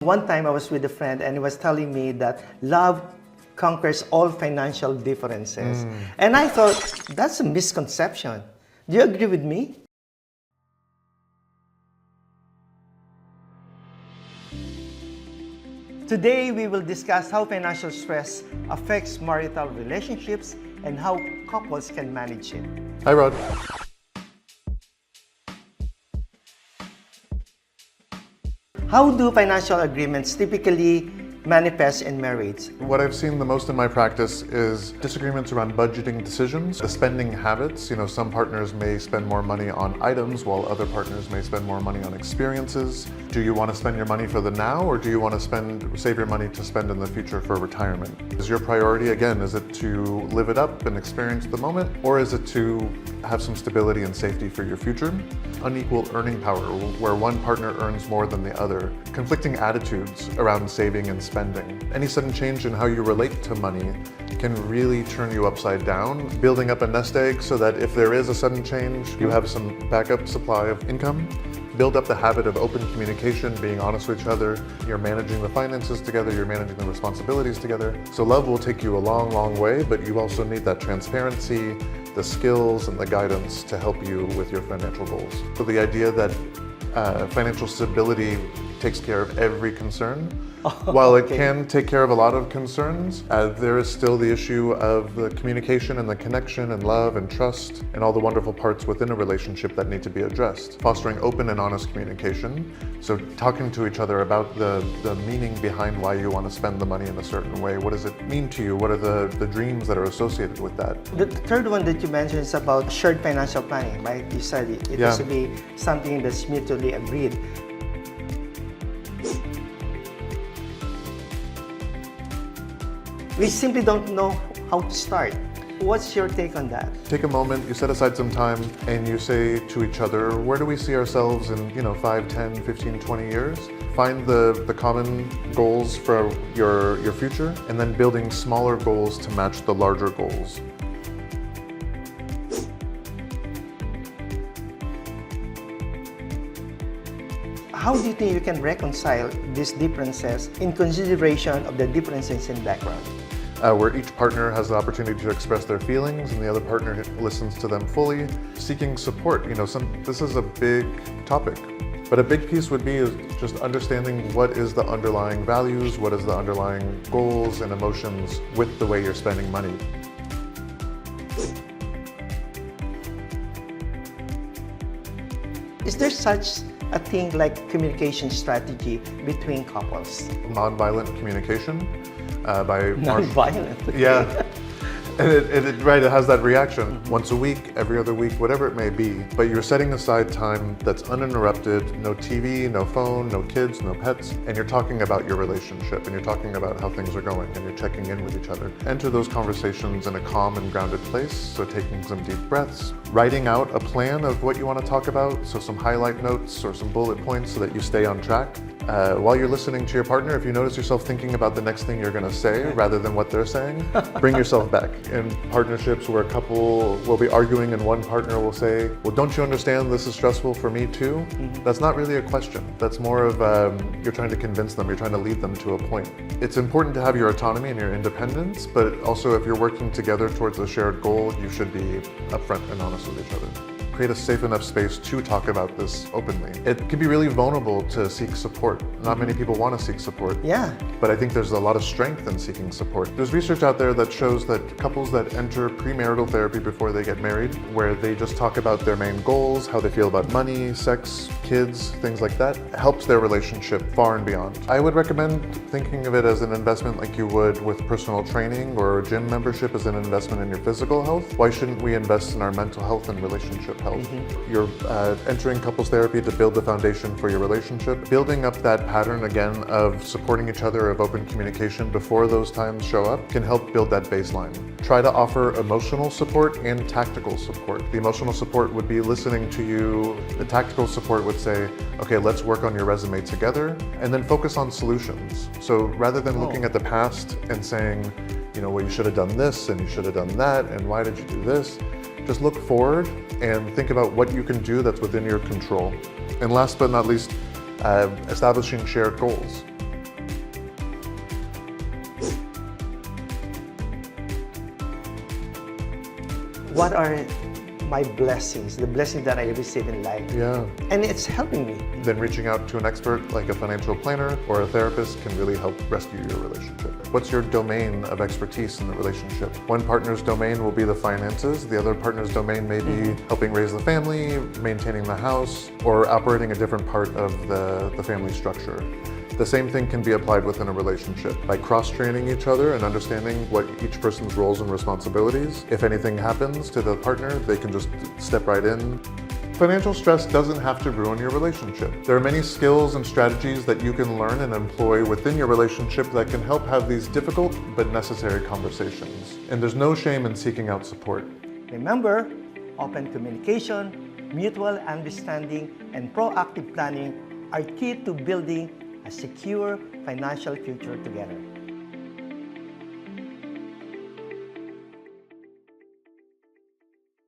One time I was with a friend and he was telling me that love conquers all financial differences. And I thought, that's a misconception. Do you agree with me? Today, we will discuss how financial stress affects marital relationships and how couples can manage it. Hi, Rod. How do financial agreements typically manifest in marriage? What I've seen the most in my practice is disagreements around budgeting decisions, the spending habits. Some partners may spend more money on items while other partners may spend more money on experiences. Do you want to spend your money for the now, or do you want to save your money to spend in the future for retirement? Is your priority, again, is it to live it up and experience the moment, or is it to have some stability and safety for your future? Unequal earning power, where one partner earns more than the other. Conflicting attitudes around saving and spending. Any sudden change in how you relate to money can really turn you upside down. Building up a nest egg so that if there is a sudden change, you have some backup supply of income. Build up the habit of open communication, being honest with each other. You're managing the finances together, you're managing the responsibilities together. So love will take you a long, long way, but you also need that transparency, the skills and the guidance to help you with your financial goals. So the idea that financial stability takes care of every concern. While it can take care of a lot of concerns, there is still the issue of the communication and the connection and love and trust and all the wonderful parts within a relationship that need to be addressed. Fostering open and honest communication. So talking to each other about the meaning behind why you want to spend the money in a certain way. What does it mean to you? What are the dreams that are associated with that? The third one that you mentioned is about shared financial planning, right? You said it has to be something that's mutually agreed. We simply don't know how to start. What's your take on that? Take a moment, you set aside some time, and you say to each other, where do we see ourselves in 5, 10, 15, 20 years? Find the common goals for your future, and then building smaller goals to match the larger goals. How do you think you can reconcile these differences in consideration of the differences in background? Where each partner has the opportunity to express their feelings and the other partner listens to them fully. Seeking support, this is a big topic. But a big piece would be just understanding what is the underlying values, what is the underlying goals and emotions with the way you're spending money. Is there such a thing like communication strategy between couples? Nonviolent communication by Nonviolent? Okay. Yeah. And it has that reaction once a week, every other week, whatever it may be. But you're setting aside time that's uninterrupted, no TV, no phone, no kids, no pets, and you're talking about your relationship, and you're talking about how things are going, and you're checking in with each other. Enter those conversations in a calm and grounded place, so taking some deep breaths, writing out a plan of what you want to talk about, so some highlight notes or some bullet points so that you stay on track. While you're listening to your partner, if you notice yourself thinking about the next thing you're going to say rather than what they're saying, bring yourself back. In partnerships where a couple will be arguing and one partner will say, well, don't you understand this is stressful for me too? That's not really a question. That's more of you're trying to convince them, you're trying to lead them to a point. It's important to have your autonomy and your independence, but also if you're working together towards a shared goal, you should be upfront and honest with each other. Create a safe enough space to talk about this openly. It can be really vulnerable to seek support. Not many people want to seek support. Yeah. But I think there's a lot of strength in seeking support. There's research out there that shows that couples that enter premarital therapy before they get married, where they just talk about their main goals, how they feel about money, sex, kids, things like that, helps their relationship far and beyond. I would recommend thinking of it as an investment like you would with personal training or gym membership as an investment in your physical health. Why shouldn't we invest in our mental health and relationship health? You're entering couples therapy to build the foundation for your relationship. Building up that pattern again of supporting each other, of open communication before those times show up can help build that baseline. Try to offer emotional support and tactical support. The emotional support would be listening to you. The tactical support would say, okay, let's work on your resume together, and then focus on solutions. So rather than looking at the past and saying, well, you should have done this and you should have done that, and why did you do this? Just look forward and think about what you can do that's within your control. And last but not least, establishing shared goals. what are my blessings, the blessings that I receive in life. Yeah. And it's helping me. Then reaching out to an expert like a financial planner or a therapist can really help rescue your relationship. What's your domain of expertise in the relationship? One partner's domain will be the finances. The other partner's domain may be helping raise the family, maintaining the house, or operating a different part of the family structure. The same thing can be applied within a relationship by cross-training each other and understanding what each person's roles and responsibilities. If anything happens to the partner, they can just step right in. Financial stress doesn't have to ruin your relationship. There are many skills and strategies that you can learn and employ within your relationship that can help have these difficult but necessary conversations. And there's no shame in seeking out support. Remember, open communication, mutual understanding, and proactive planning are key to building a secure financial future together.